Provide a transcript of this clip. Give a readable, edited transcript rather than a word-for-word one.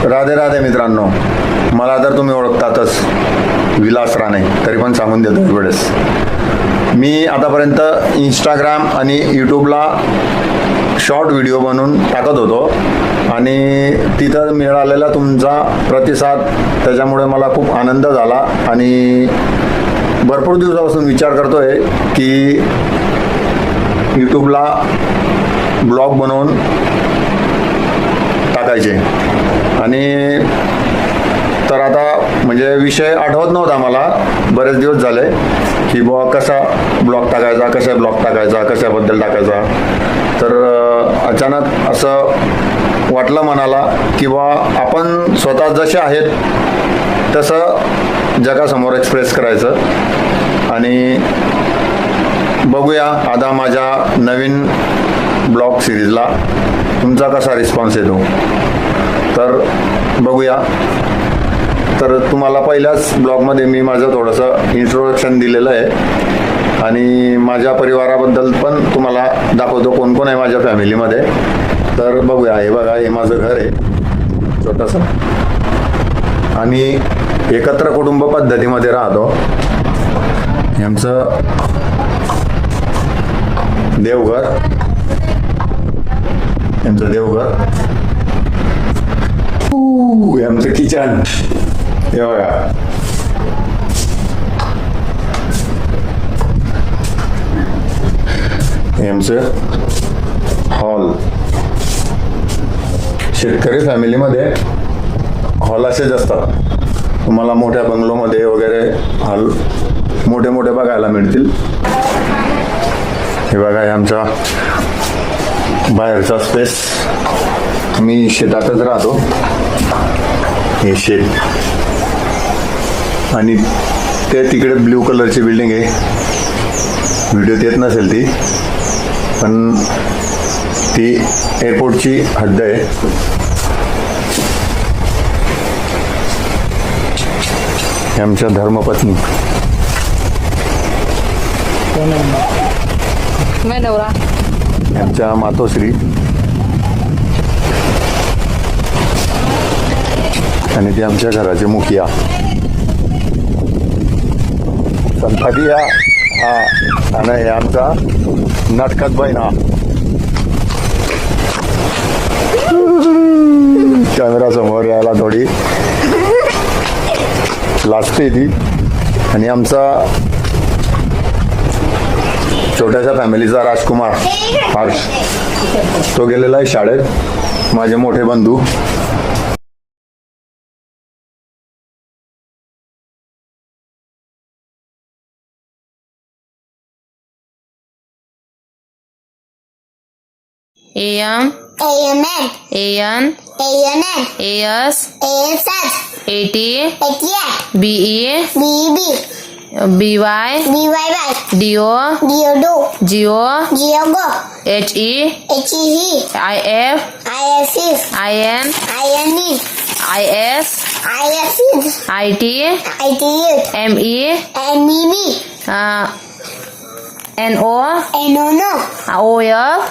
राधे राधे मित्रांनो, मला तर तुम्ही ओळखतातच विलास राणे, तरी पण सांगून देतो वेळेस. मी आतापर्यंत इंस्टाग्राम आणि यूट्यूबला शॉर्ट व्हिडिओ बनवून टाकत होतो आणि तिथं मिळालेला तुमचा प्रतिसाद त्याच्यामुळे मला खूप आनंद झाला आणि भरपूर दिवसापासून विचार करतोय की यूट्यूबला ब्लॉग बनवून टाकायचे. आणि तर आता म्हणजे विषय आठवत नव्हता मला बरेच दिवस झाले की बुवा कसा ब्लॉग टाकायचा, कशाबद्दल टाकायचा. तर अचानक असं वाटलं मनाला की बुवा आपण स्वतः जसे आहेत तसं जगासमोर एक्सप्रेस करायचं. आणि बघूया आता माझ्या नवीन ब्लॉग सिरीजला तुमचा कसा रिस्पॉन्स येतो, तर बघूया. तर तुम्हाला पहिल्याच ब्लॉगमध्ये मी माझं थोडंसं इंट्रोडक्शन दिलेलं आहे आणि माझ्या परिवाराबद्दल पण तुम्हाला दाखवतो कोण कोण आहे माझ्या फॅमिलीमध्ये. तर बघूया. हे बघा, हे माझं घर आहे छोटंसं. आम्ही एकत्र कुटुंब पद्धतीमध्ये राहतो. आमचं देवघर, आमचं किचन, हे बघा. आमचं हॉल. शेतकरी फॅमिलीमध्ये हॉल असेच असतात. तुम्हाला मोठ्या बंगलोमध्ये वगैरे हॉल मोठे मोठे बघायला मिळतील. हे बघा, हे आमचा बाहेरचा स्पेस. मी शेतातच राहतो. हे शेत आणि ते तिकडे ब्ल्यू कलरची बिल्डिंग आहे. व्हिडिओत येत नसेल ती, पण ती एअरपोर्टची हद्द आहे. हे आमच्या धर्मपत्नी. आमच्या मातोश्री आणि ते आमच्या घराचे मुखिया संपदिया. हा, आणि हे आमचा नाटकात बहिणा. कॅमेरा समोर यायला थोडी लाजते ती. आणि आमचा छोट्याशा फॅमिलीचा राजकुमार हर्ष, तो गेलेला आहे शाळेत. माझे मोठे बंधू AM, AN, AS, 80, BE, BY, DO, GO, HE, IF, IN, IS, IT, ME, NO, OF.